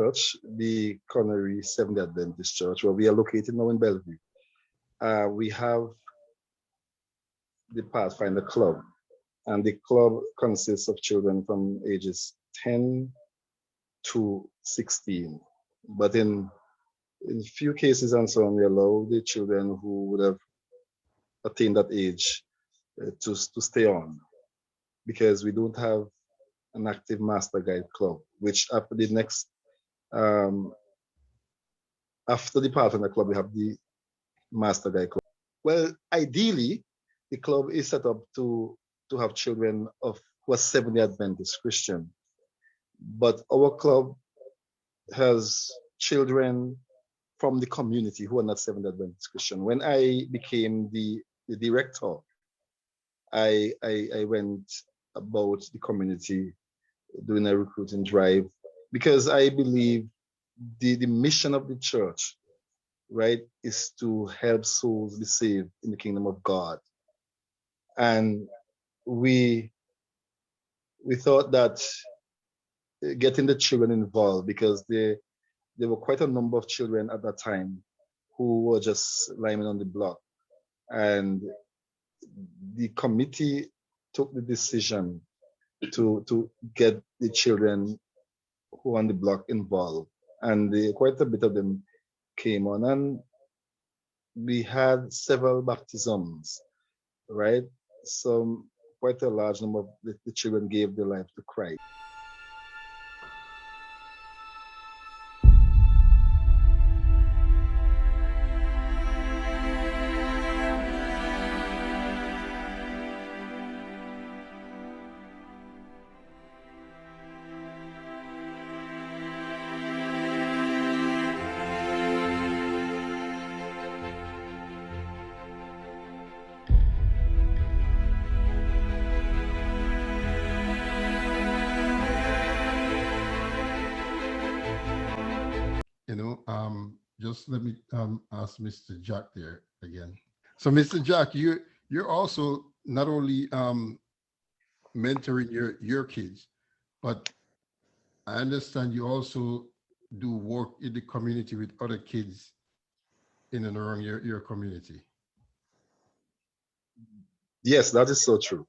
church, the Connery Seventh Adventist Church, where we are located now in Bellevue, we have the Pathfinder Club, and the club consists of children from ages 10 to 16. But in few cases and so on, we allow the children who would have attained that age to stay on, because we don't have an active master guide club, which after the next, after the Pathfinder Club, we have the master guide club. Well, ideally, the club is set up to have children of who are Seventh-day Adventist Christian, but our club has children from the community who are not Seventh-day Adventist Christian. When I became the director, I went about the community doing a recruiting drive, because I believe the mission of the church, right, is to help souls be saved in the kingdom of God. And we thought that getting the children involved, because there were quite a number of children at that time who were just lying on the block, and the committee took the decision to get the children who are on the block involved, and quite a bit of them came on, and we had several baptisms, right? So quite a large number of the children gave their life to Christ. Just let me ask Mr. Jack there again. So, Mr. Jack, you're also not only mentoring your kids, but I understand you also do work in the community with other kids in and around your community. Yes, that is so true.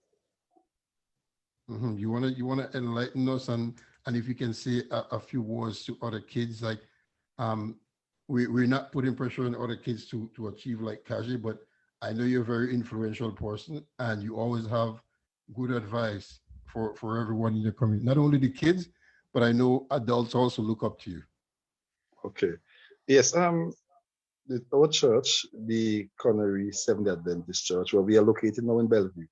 Mm-hmm. You wanna enlighten us, and if you can say a few words to other kids, like we're not putting pressure on other kids to achieve like Kaje, but I know you're a very influential person, and you always have good advice for everyone in your community. Not only the kids, but I know adults also look up to you. Okay. Yes. Our church, the Connery Seventh Adventist Church, where we are located now in Bellevue,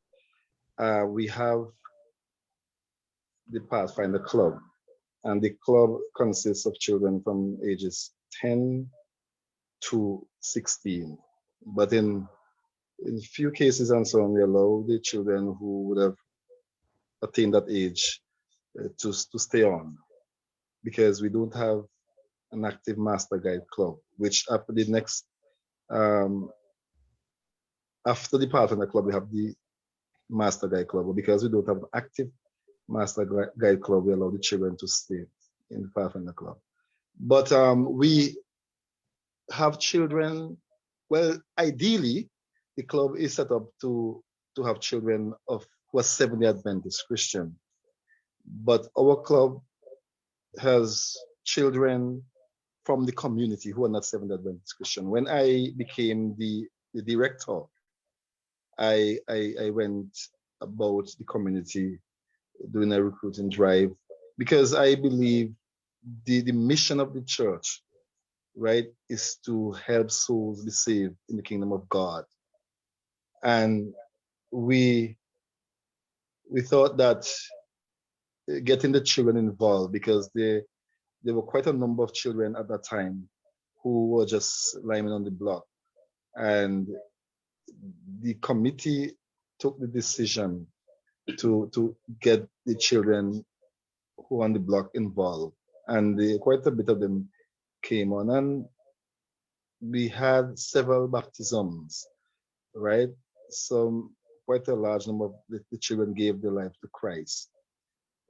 we have the Pathfinder Club, and the club consists of children from ages 10 to 16. But in few cases and so on, we allow the children who would have attained that age to stay on, because we don't have an active master guide club, which after the next, after the Pathfinder Club, we have the master guide club. But because we don't have an active master guide club, we allow the children to stay in the Pathfinder Club. But we have children, well, ideally, the club is set up to have children of who are Seventh-day Adventist Christian. But our club has children from the community who are not Seventh-day Adventist Christian. When I became the director, I went about the community doing a recruiting drive, because I believe the mission of the church, right, is to help souls be saved in the kingdom of God. And we thought that getting the children involved, because there were quite a number of children at that time who were just lying on the block, and the committee took the decision to get the children who are on the block involved, and quite a bit of them came on, and we had several baptisms, right? So quite a large number of the children gave their life to Christ.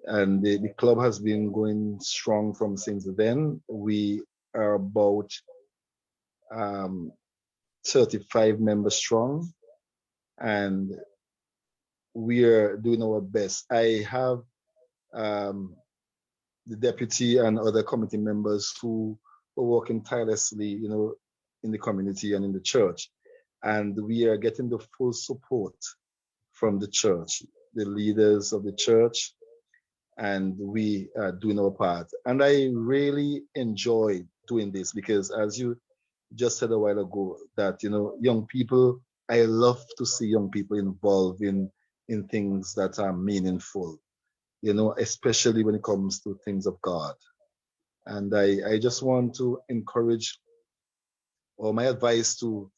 And the club has been going strong from since then. We are about 35 members strong, and we are doing our best. I have the deputy and other committee members who are working tirelessly, in the community and in the church. And we are getting the full support from the church, the leaders of the church, and we are doing our part. And I really enjoy doing this because, as you just said a while ago, that young people, I love to see young people involved in things that are meaningful, especially when it comes to things of God. And I just want to encourage, or my advice to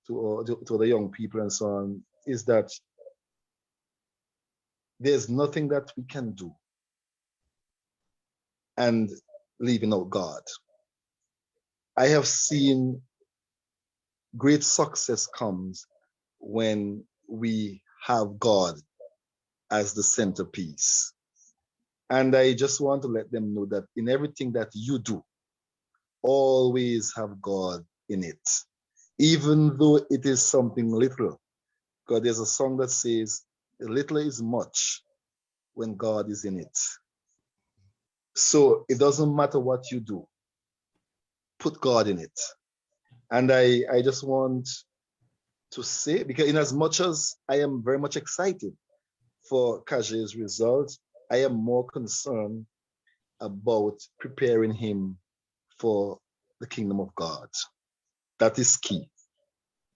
the young people and so on, is that there's nothing that we can do and leaving out God. I have seen great success comes when we have God as the centerpiece. And I just want to let them know that in everything that you do, always have God in it, even though it is something little. Because there's a song that says, little is much when God is in it. So it doesn't matter what you do, put God in it. And I just want to say, because in as much as I am very much excited for Kaje's results, I am more concerned about preparing him for the kingdom of God. That is key.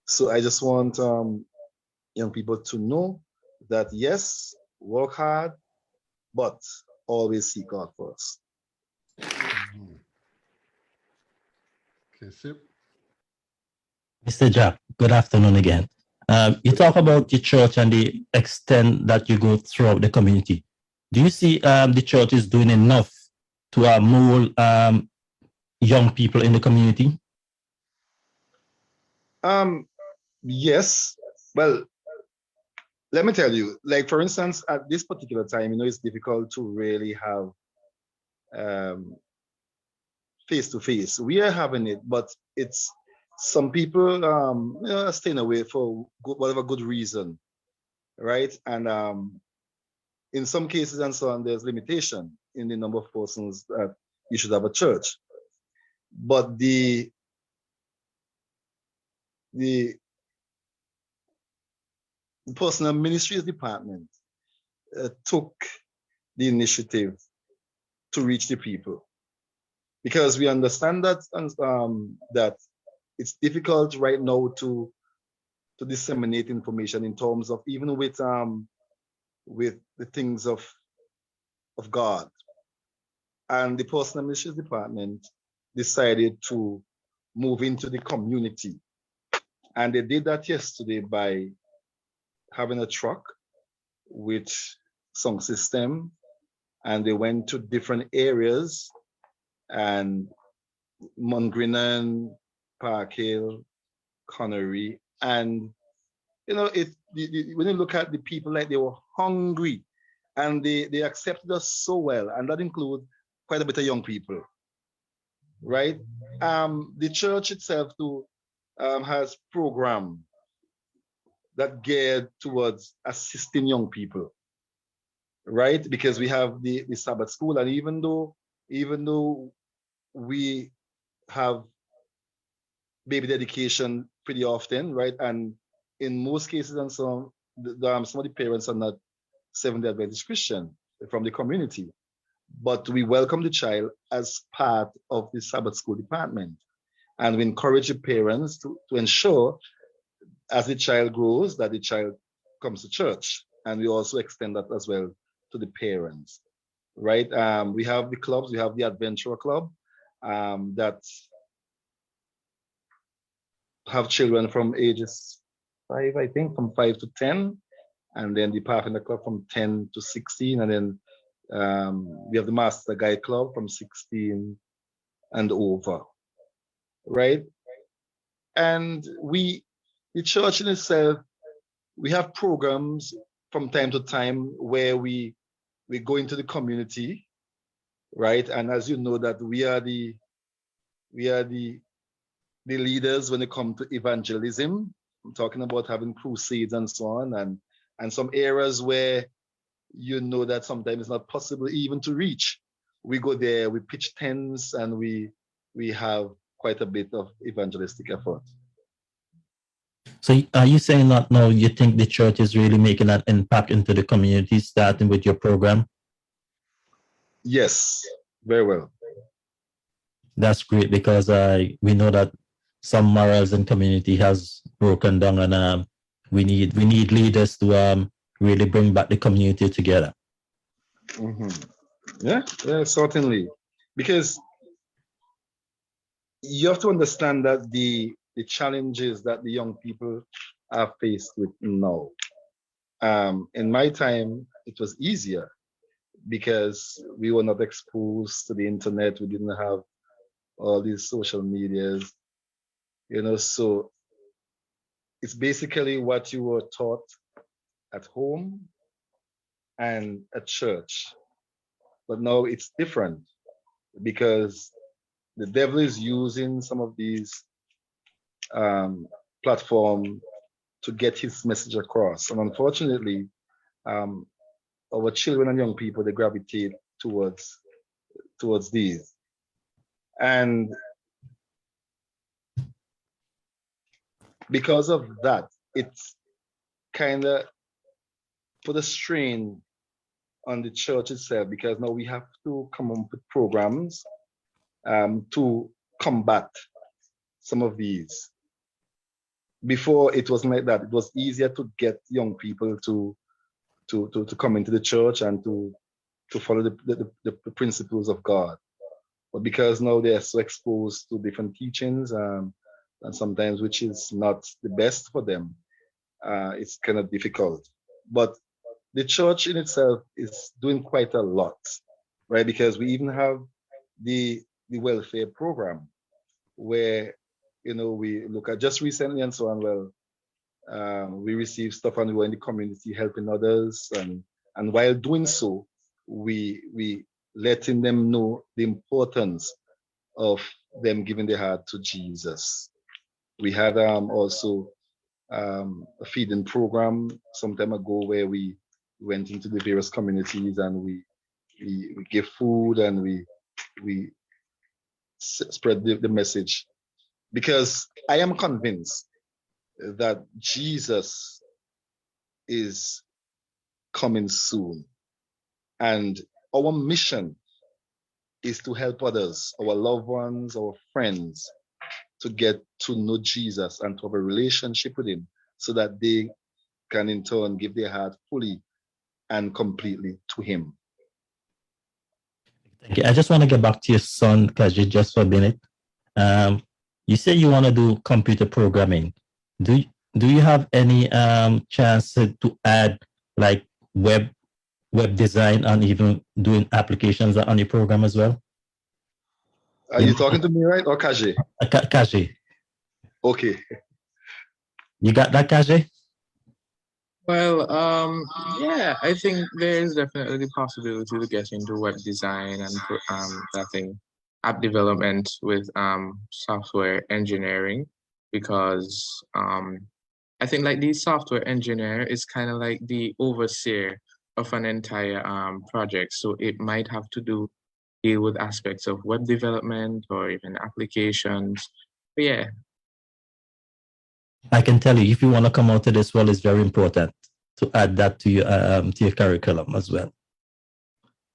So I just want young people to know that yes, work hard, but always seek God first. Okay, Sip. Mr. Jack, good afternoon again. You talk about the church and the extent that you go throughout the community. Do you see the church is doing enough to mold young people in the community? Yes. Well, let me tell you, like for instance, at this particular time, it's difficult to really have face to face. We are having it, but it's some people are staying away for whatever good reason, right? And in some cases and so on, there's limitation in the number of persons that you should have a church. But the personal ministries department took the initiative to reach the people, because we understand that that it's difficult right now to disseminate information in terms of even with the things of God. And the personal ministries department decided to move into the community, and they did that yesterday by having a truck with sound system, and they went to different areas, and Mungrinan, Park Hill, Connery, and when you look at the people, like they were hungry, and they accepted us so well, and that includes quite a bit of young people, right? The church itself too has program that geared towards assisting young people, right? Because we have the Sabbath school, and even though we have baby dedication pretty often, right? And in most cases, and some of the parents are not Seventh-day Adventist Christian from the community, but we welcome the child as part of the Sabbath school department, and we encourage the parents to ensure, as the child grows, that the child comes to church, and we also extend that as well to the parents, right? We have the clubs. We have the Adventurer Club that have children from ages 5, I think, from 5 to 10, and then the Pathfinder Club from 10 to 16, and then we have the Master Guide Club from 16 and over, right? And the church in itself, we have programs from time to time where we we go into the community, right? And as you know that we are the leaders when it comes to evangelism. I'm talking about having crusades and so on, and some areas where you know that sometimes it's not possible even to reach. We go there, we pitch tents, and we have quite a bit of evangelistic effort. So are you saying that now you think the church is really making an impact into the community, starting with your program? Yes, very well. That's great, because we know that some morals in community has broken down, and we need leaders to really bring back the community together. Yeah, certainly. Because you have to understand that the challenges that the young people are faced with now. In my time, it was easier because we were not exposed to the internet. We didn't have all these social medias, so it's basically what you were taught at home and at church. But now it's different because the devil is using some of these platforms to get his message across. And unfortunately, our children and young people, they gravitate towards these. And because of that, it's kind of put a strain on the church itself, because now we have to come up with programs to combat some of these. Before, it wasn't like that. It was easier to get young people to come into the church and to follow the principles of God. But because now they're so exposed to different teachings, and sometimes which is not the best for them, it's kind of difficult. But the church in itself is doing quite a lot, right? Because we even have the welfare program where, we look at just recently and so on. Well, we receive stuff and we're in the community helping others. And while doing so, we letting them know the importance of them giving their heart to Jesus. We had also a feeding program some time ago where we went into the various communities and we give food and we spread the message, because I am convinced that Jesus is coming soon, and our mission is to help others, our loved ones, our friends, to get to know Jesus and to have a relationship with him, so that they can in turn give their heart fully and completely to him. Thank you. I just want to get back to your son, Kaje, just for a minute. You say you want to do computer programming. Do you have any chance to add like web design and even doing applications on your program as well? Are you talking to me, right, or Kaje? Kaje. Okay. You got that, Kaje? Well, yeah, I think there is definitely the possibility to get into web design and that thing, app development with software engineering, because I think like the software engineer is kind of like the overseer of an entire project. So it might have to deal with aspects of web development or even applications. But yeah. I can tell you, if you want to come out to this well, it's very important to add that to your curriculum as well.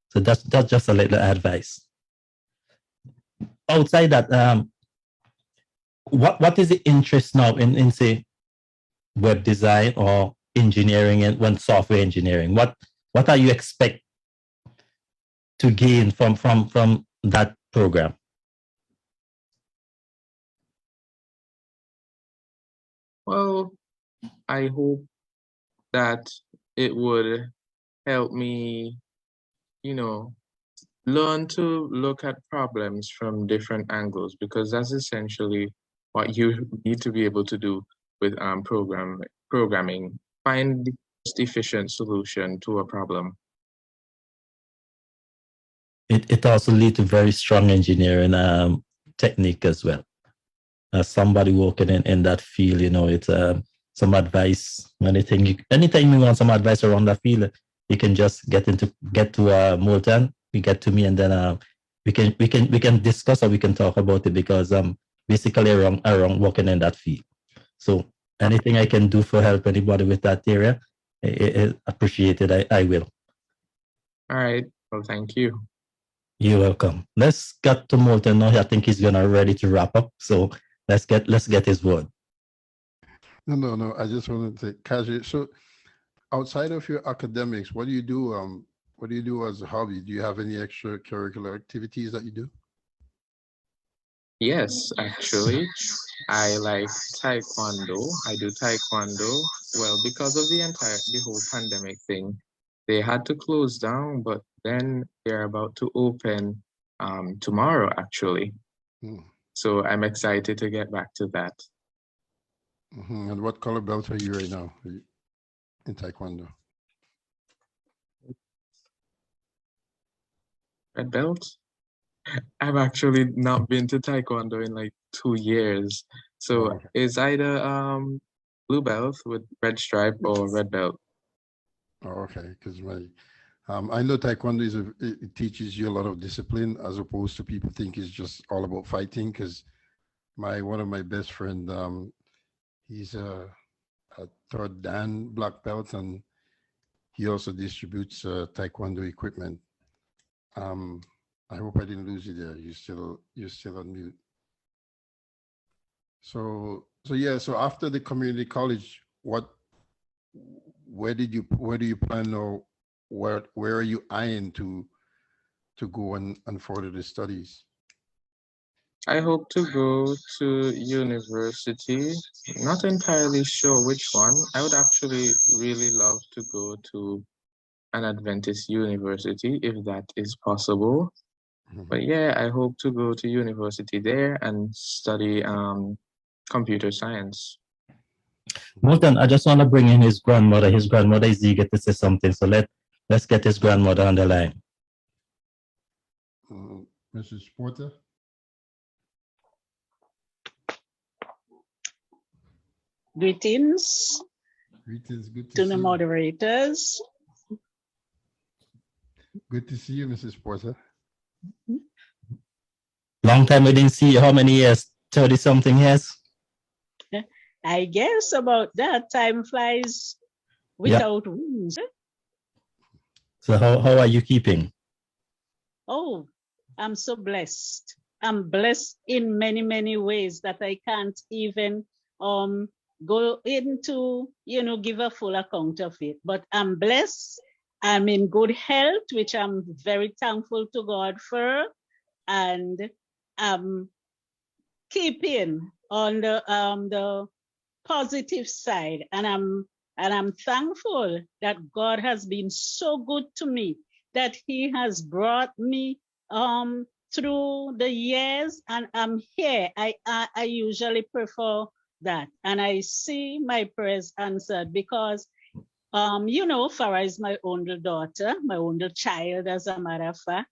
So that's just a little advice. Outside that, what is the interest now in say web design or engineering and when software engineering? What are you expect to gain from that program? Well, I hope that it would help me, learn to look at problems from different angles, because that's essentially what you need to be able to do with programming. Find the most efficient solution to a problem. it also lead to very strong engineering technique as well. As somebody working in that field, you know, it's some advice. Anytime you want some advice around that field, you can just get to Moulton. You get to me, and then we can discuss or we can talk about it, because basically around working in that field. So anything I can do for help anybody with that area, I appreciate it. I will. All right. Well, thank you. You're welcome. Let's get to Moulton now. I think he's gonna ready to wrap up. So let's get his word. No. I just wanted to say, Kaje, so outside of your academics, what do you do? What do you do as a hobby? Do you have any extracurricular activities that you do? Yes, actually, I like taekwondo. I do taekwondo. Well, because of the whole pandemic thing, they had to close down, but then they're about to open tomorrow, actually. So I'm excited to get back to that. And what color belt are you right now in taekwondo? Red belt? I've actually not been to taekwondo in like 2 years. So it's either blue belt with red stripe or red belt. Oh, okay. Because I know taekwondo it teaches you a lot of discipline, as opposed to people think it's just all about fighting. Because one of my best friend, he's a third Dan black belt, and he also distributes taekwondo equipment. I hope I didn't lose you there. You're still on mute. So after the community college, where do you plan, or where are you eyeing to go and further the studies? I hope to go to university. Not entirely sure which one. I would actually really love to go to an Adventist university if that is possible. But yeah, I hope to go to university there and study computer science. Moulton, I just want to bring in his grandmother. His grandmother is eager to say something, so let's get his grandmother on the line. Mrs. Porter. Greetings. Greetings. Good to the moderators. Good to see you, Mrs. Porter. Long time we didn't see you. How many years? 30-something years? I guess about that. Time flies without wings. So how are you keeping? Oh, I'm so blessed. I'm blessed in many, many ways that I can't even go into, give a full account of it. But I'm blessed. I'm in good health, which I'm very thankful to God for. And I'm keeping on the positive side. And I'm thankful that God has been so good to me, that He has brought me through the years, and I'm here. I usually prefer that, and I see my prayers answered because Farah is my only daughter, my only child, as a matter of fact,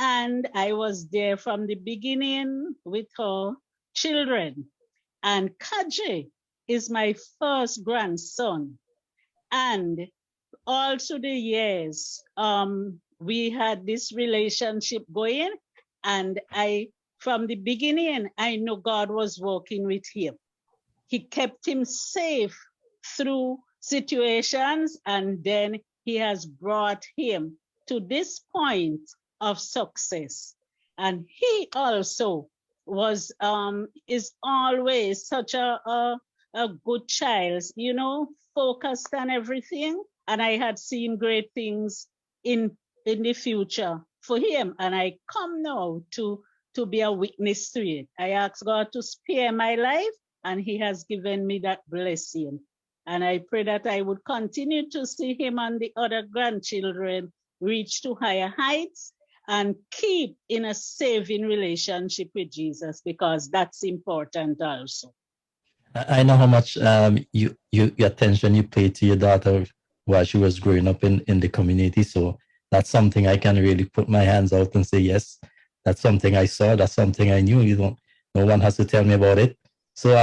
and I was there from the beginning with her children. And Kaje is my first grandson, and all through the years, we had this relationship going, and from the beginning, I know God was working with him. He kept him safe through situations, and then He has brought him to this point of success. And he also is always such a good child, focused on everything. And I had seen great things in the future for him. And I come now to be a witness to it. I asked God to spare my life, and He has given me that blessing. And I pray that I would continue to see him and the other grandchildren reach to higher heights and keep in a saving relationship with Jesus, because that's important also. I know how much your attention you paid to your daughter while she was growing up in the community. So that's something I can really put my hands out and say, yes, that's something I saw, that's something I knew. No one has to tell me about it. So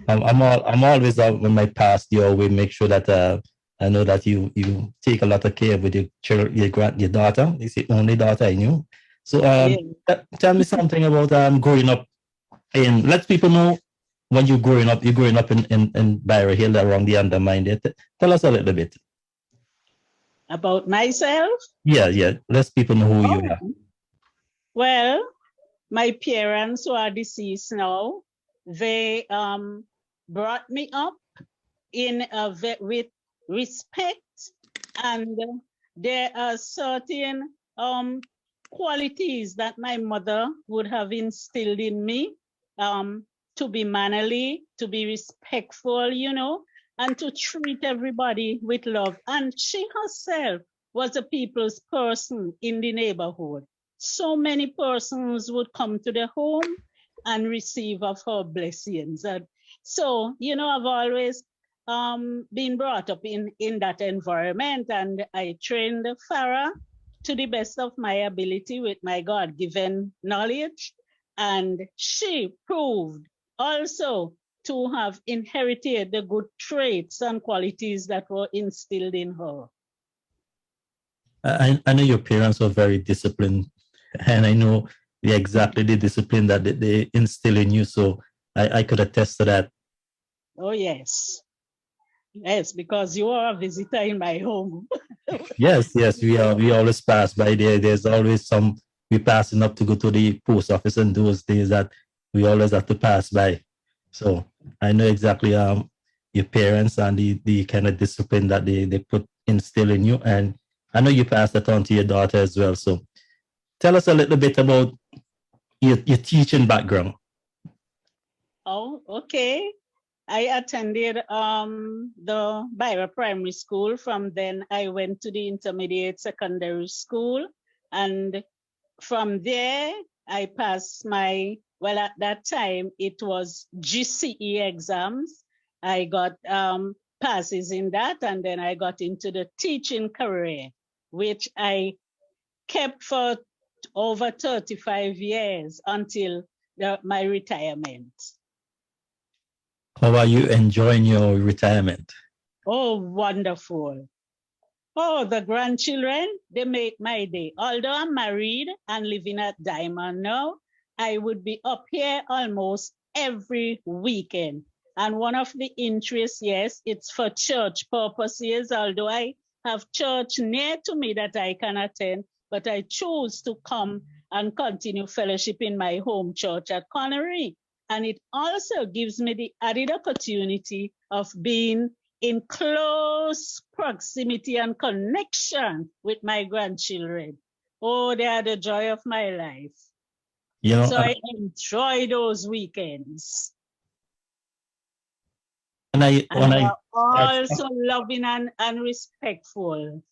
I'm always out when my past. You always make sure that I know that you take a lot of care with your daughter. It's the only daughter I knew. So tell me something about growing up in. Let people know when you're growing up. You're growing up in Byron Hill around the Undermined. Tell us a little bit about myself. Yeah. Let people know who you are. Well, my parents who are deceased now, they brought me up with respect, and there are certain qualities that my mother would have instilled in me, to be mannerly, to be respectful, and to treat everybody with love. And she herself was a people's person in the neighborhood. So many persons would come to the home and receive of her blessings. And so, I've always been brought up in that environment, and I trained Farah to the best of my ability with my God-given knowledge. And she proved also to have inherited the good traits and qualities that were instilled in her. I know your parents were very disciplined, and I know exactly the discipline that they instill in you. So I could attest to that. Oh, yes. Yes, because you are a visitor in my home. Yes, we always pass by there. There's always we passing up to go to the post office, and those days that we always have to pass by. So I know exactly your parents and the kind of discipline that they instill in you, and I know you pass that on to your daughter as well. So tell us a little bit about your teaching background. Oh, okay. I attended the Byra Primary School. From then, I went to the intermediate secondary school. And from there, I passed at that time, it was GCE exams. I got passes in that, and then I got into the teaching career, which I kept for over 35 years until my retirement. How are you enjoying your retirement? Oh, wonderful. Oh, the grandchildren, they make my day. Although I'm married and living at Diamond now, I would be up here almost every weekend. And one of the interests, yes, it's for church purposes, although I have church near to me that I can attend, but I choose to come and continue fellowship in my home church at Connery. And it also gives me the added opportunity of being in close proximity and connection with my grandchildren. Oh, they are the joy of my life. So I enjoy those weekends. And they are also loving and respectful.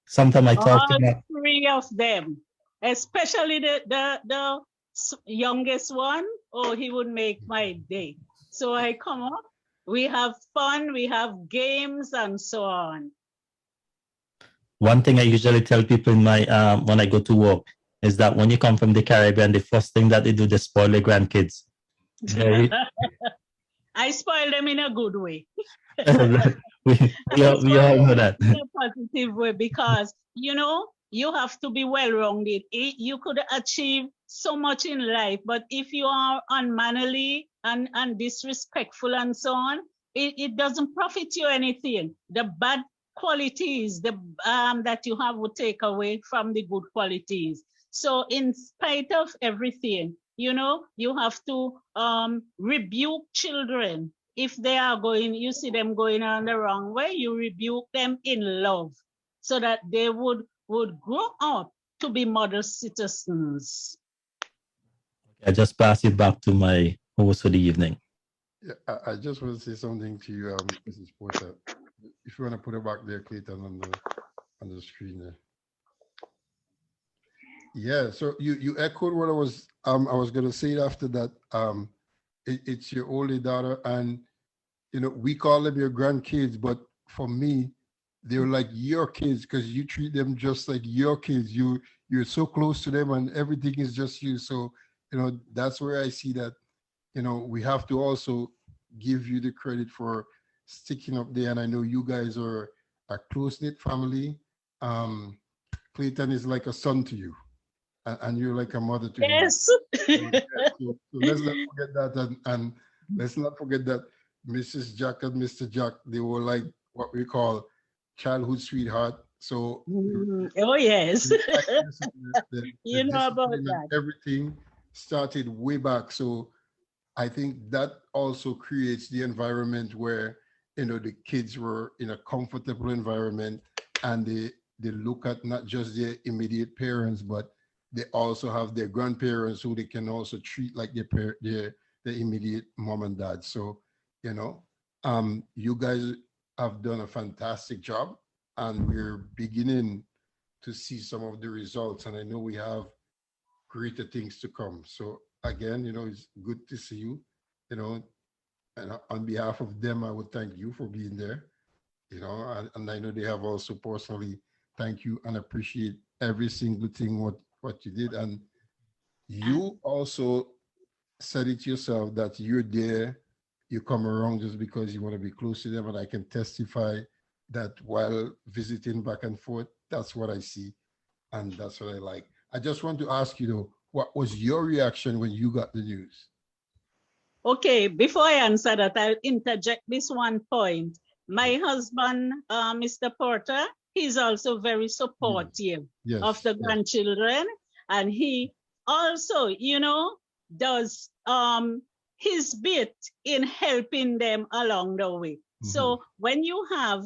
Sometimes I talk to all three of them, especially the youngest one. Oh, he would make my day. So I come up, we have fun, we have games and so on. One thing I usually tell people in my when I go to work is that when you come from the Caribbean, the first thing that they do, they spoil their grandkids. I spoil them in a good way. we all know that. In a positive way, because you have to be well-rounded. You could achieve so much in life, but if you are unmannerly and disrespectful and so on, it doesn't profit you anything. The bad qualities that you have will take away from the good qualities. So in spite of everything, you have to rebuke children. If they are you see them going on the wrong way, you rebuke them in love so that they would grow up to be model citizens. I just pass it back to my host for the evening. Yeah, I just want to say something to you, Mrs. Porter. If you want to put it back there, Clayton, on the screen there. Yeah, so you echoed what I was going to say after that. It's your older daughter, and we call them your grandkids, but for me, they're like your kids because you treat them just like your kids. You're so close to them and everything is just you. So, that's where I see that, we have to also give you the credit for sticking up there. And I know you guys are a close-knit family. Clayton is like a son to you, and you're like a mother to him. Yes. So let's not forget that, and let's not forget that Mrs. Jack and Mr. Jack, they were like what we call childhood sweetheart. So oh yes, the you know about discipline and that. everything started way back. So I think that also creates the environment where the kids were in a comfortable environment, and they look at not just their immediate parents, but they also have their grandparents who they can also treat like their immediate mom and dad. So, you guys have done a fantastic job, and we're beginning to see some of the results. And I know we have greater things to come. So again, it's good to see you, and on behalf of them, I would thank you for being there, and I know they have also personally thank you and appreciate every single thing what you did. And you also said it yourself that you're there, you come around just because you want to be close to them. And I can testify that while visiting back and forth, that's what I see. And that's what I like. I just want to ask you though, what was your reaction when you got the news? Okay, before I answer that, I'll interject this one point. My husband, Mr. Porter, he's also very supportive of the grandchildren. And he also, does his bit in helping them along the way. So when you have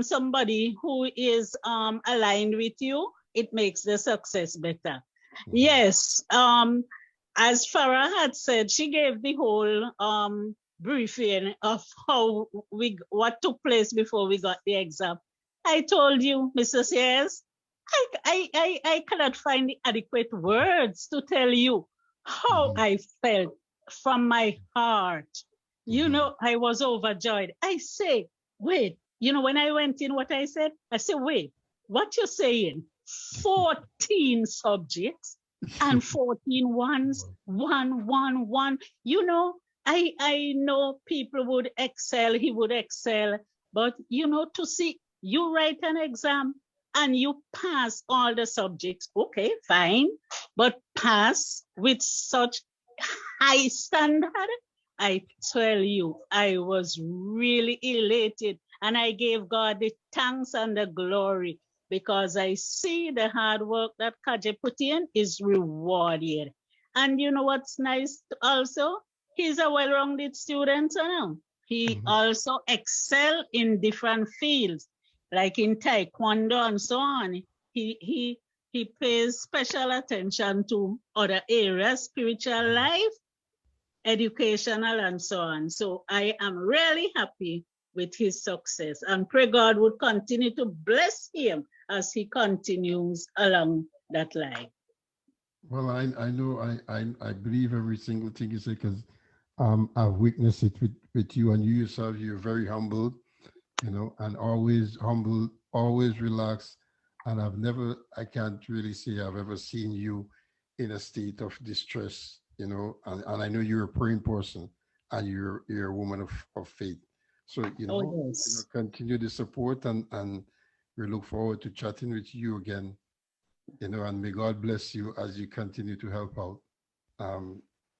somebody who is aligned with you, it makes the success better. Yes, as Farah had said, she gave the whole briefing of what took place before we got the exam. I told you, Mr. Sayers, I cannot find the adequate words to tell you how I felt from my heart. I was overjoyed. I say, wait, when I went in, what I said, I said, wait, what you're saying? 14 subjects and 14 ones, 1, 1, 1. I know people would excel, he would excel, but to see you write an exam and you pass all the subjects, okay, fine, but pass with such high standard, I tell you, I was really elated, and I gave God the thanks and the glory, because I see the hard work that Kaje put in is rewarded. And you know what's nice also? He's a well-rounded student. He also excel in different fields, like in taekwondo and so on. He pays special attention to other areas, spiritual life, educational, and so on. So I am really happy with his success, and pray God would continue to bless him as he continues along that line. Well, I know I believe every single thing you say, because I've witnessed it with you, and you yourself, you're very humble, and always humble, always relaxed. And I can't really say I've ever seen you in a state of distress, and I know you're a praying person, and you're a woman of faith. So, continue the support, and we look forward to chatting with you again, and may God bless you as you continue to help out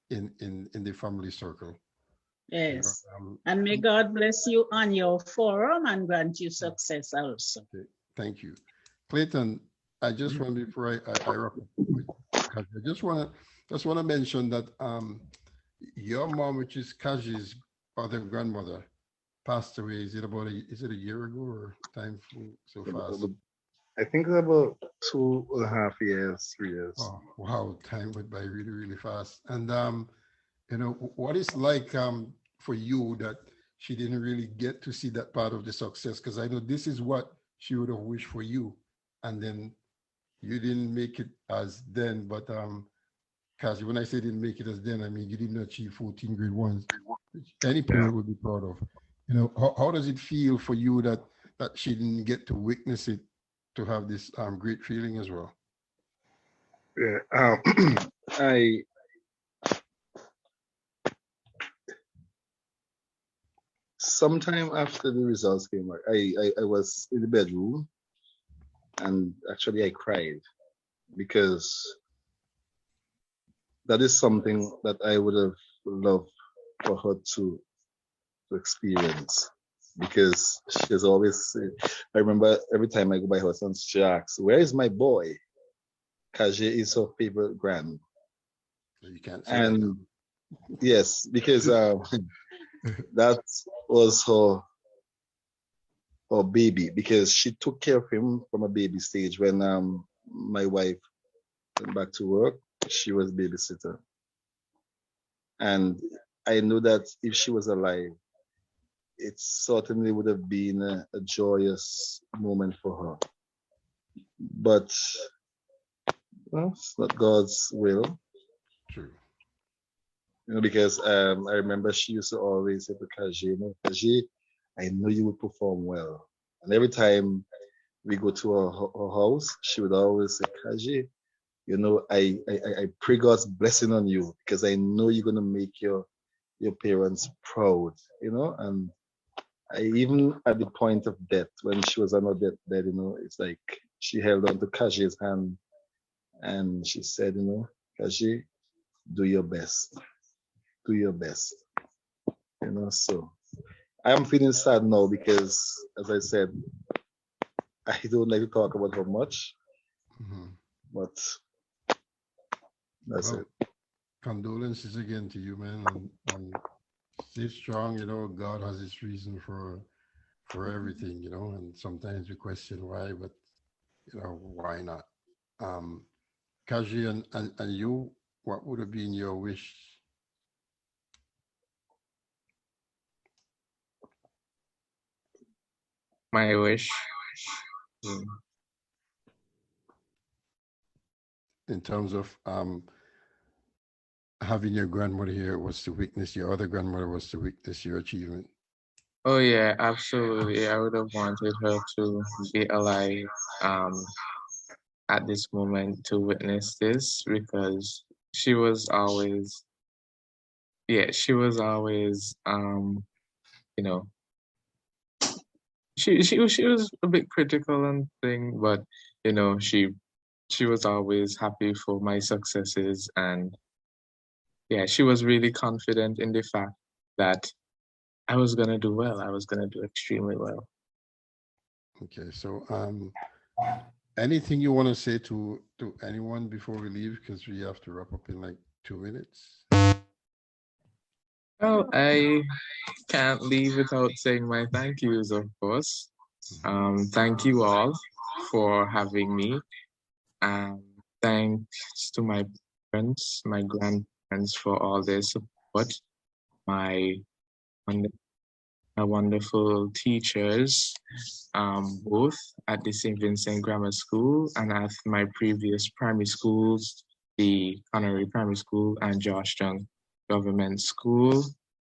in the family circle. Yes. And may God bless you on your forum and grant you success also. Okay. Thank you. Clayton, I just want, before I wrap up, I just want to mention that your mom, which is Kaje's other grandmother, passed away. Is it a year ago, or time flew so fast? I think about 2.5 years, 3 years. Oh, wow, time went by really, really fast. And what is like for you that she didn't really get to see that part of the success? Because I know this is what she would have wished for you, and then you didn't make it as then. But Kaje, when I say didn't make it as then, I mean you didn't achieve 14 grade ones, which any parent would be proud of. How does it feel for you that that she didn't get to witness it to have this great feeling as well? Yeah, I sometime after the results came out, I was in the bedroom and actually I cried because that is something that I would have loved for her to experience, because she has always said, I remember every time I go by her son, she asks, "Where is my boy?" Kaje is her favorite grand. You can't say that. And yes, because that was her baby, because she took care of him from a baby stage. When my wife went back to work, she was babysitter. And I knew that if she was alive, it certainly would have been a joyous moment for her. But well, it's not God's will. True. You know, because I remember she used to always say to Kaje, you know, "Kaje, I know you would perform well." And every time we go to her house, she would always say, "Kaje, you know, I pray God's blessing on you, because I know you're gonna make your parents proud," you know. And I, even at the point of death, when she was on her deathbed, you know, it's like she held on to Kaje's hand and she said, you know, "Kaje, do your best. Do your best." You know, so I am feeling sad now because, as I said, I don't like to talk about her much, but that's Well, it. condolences again to you, man, and stay strong. You know, God has His reason for everything. You know, and sometimes we question why, but you know, why not? Kaji, and you, what would have been your wish? My wish. In terms of having your grandmother here was to witness, your other grandmother was to witness your achievement. Oh yeah, absolutely. I would have wanted her to be alive at this moment to witness this, because she was always, she was always you know, she was a bit critical and thing, but you know, she was always happy for my successes, and yeah, she was really confident in the fact that I was gonna do well. I was gonna do extremely well. Okay, so anything you want to say to anyone before we leave, because we have to wrap up in like 2 minutes. Well, I can't leave without saying my thank yous, of course. Thank you all for having me. Thanks to my parents, my grandparents for all their support, my wonderful teachers, both at the St. Vincent Grammar School and at my previous primary schools, the Connery Primary School and Georgetown Government School.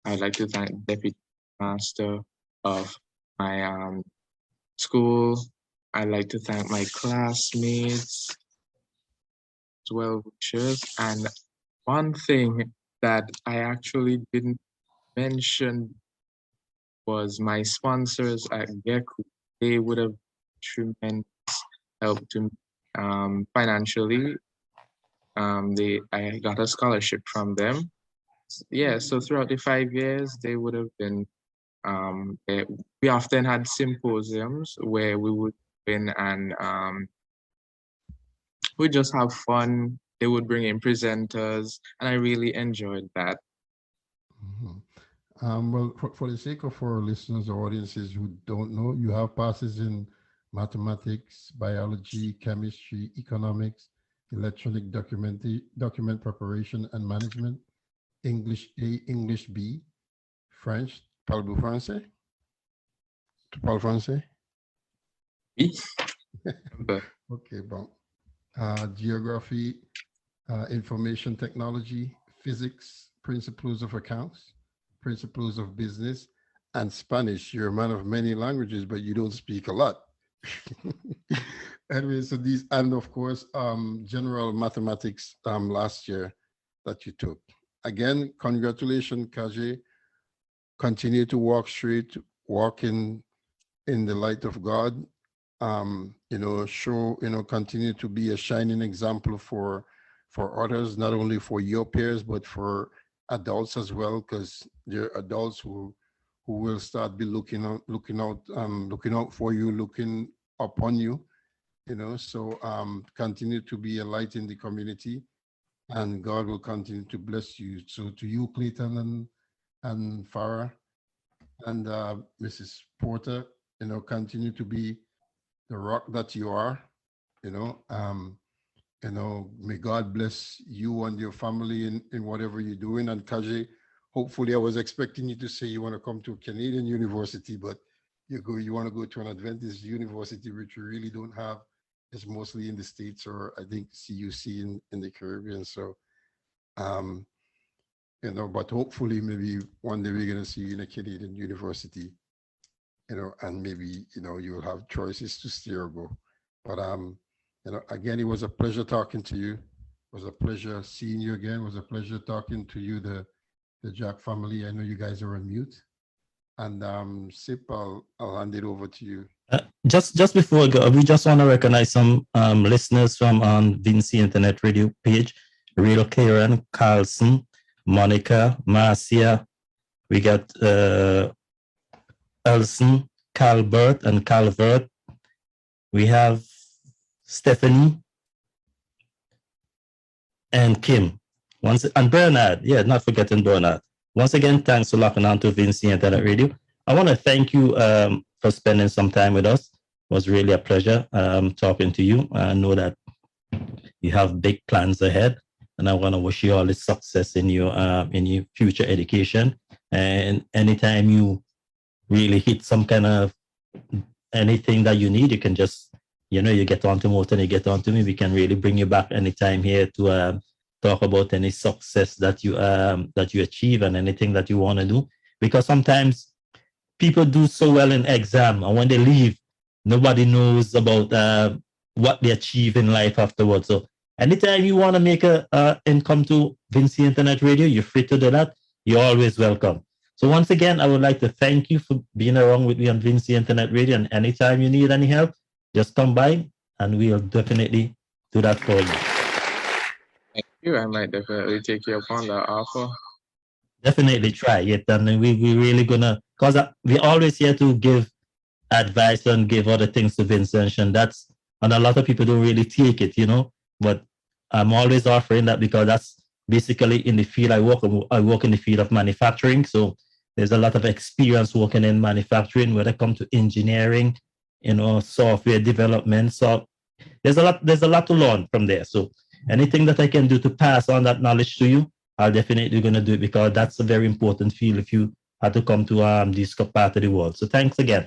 I'd like to thank the Deputy Master of my school. I'd like to thank my classmates, as well wishers. And one thing that I actually didn't mention was my sponsors at Geku. They would have tremendous help to me financially. I got a scholarship from them. Yeah, so throughout the 5 years, they would have been. We often had symposiums where we would win and we just have fun. They would bring in presenters, and I really enjoyed that. Well, for the sake of our listeners or audiences who don't know, you have passes in mathematics, biology, chemistry, economics, electronic document preparation and management, English A, English B, French. Parlez-vous français? Tu parles français? Oui. Okay, bon. Geography, information technology, physics, principles of accounts, principles of business, and Spanish. You're a man of many languages, but you don't speak a lot. Anyway, so these, and of course, general mathematics last year that you took. Again, congratulations, Kaje. Continue to walk straight, walk in the light of God. Show, continue to be a shining example for others, not only for your peers, but for adults as well, because there are adults who will start be looking out for you, looking upon you, so continue to be a light in the community, and God will continue to bless you. So to you, Clayton and Farah and Mrs. Porter, continue to be the rock that you are, may God bless you and your family in whatever you're doing. And Kaje, hopefully I was expecting you to say you want to come to a Canadian university, but you want to go to an Adventist university, which you really don't have. It's mostly in the States, or I think CUC in the Caribbean. So, but hopefully maybe one day we're going to see you in a Canadian university, and maybe, you'll have choices to stay or go. But, again, it was a pleasure talking to you. It was a pleasure seeing you again. It was a pleasure talking to you, the Jack family. I know you guys are on mute. And Sip, I'll hand it over to you. Just before we go, we just want to recognize some listeners from on Vincy Internet Radio page. Real Karen, Carlson, Monica, Marcia. We got Elson, Calbert, and Calvert. We have Stephanie and Kim. And Bernard. Yeah, not forgetting Bernard. Once again, thanks for locking on to Vincy Internet Radio. I want to thank you for spending some time with us. It was really a pleasure talking to you. I know that you have big plans ahead, and I want to wish you all the success in your future education. And anytime you really hit some kind of anything that you need, you can just, you get on to Moulton, you get on to me. We can really bring you back anytime here to talk about any success that you achieve and anything that you want to do. Because sometimes people do so well in exam, and when they leave, nobody knows about what they achieve in life afterwards. So anytime you want to make a income to Vincy Internet Radio, you're free to do that. You're always welcome. So once again, I would like to thank you for being around with me on Vincy Internet Radio. And anytime you need any help, just come by and we'll definitely do that for you. Thank you. I might definitely take you up on that offer. Definitely try it. And we really gonna, because we're always here to give advice and give other things to Vincent. And a lot of people don't really take it, but I'm always offering that because that's basically in the field I work in the field of manufacturing. So there's a lot of experience working in manufacturing, whether it comes to engineering, software development. So there's a lot to learn from there. So anything that I can do to pass on that knowledge to you, I'll definitely going to do it, because that's a very important field if you had to come to this part of the world. So thanks again.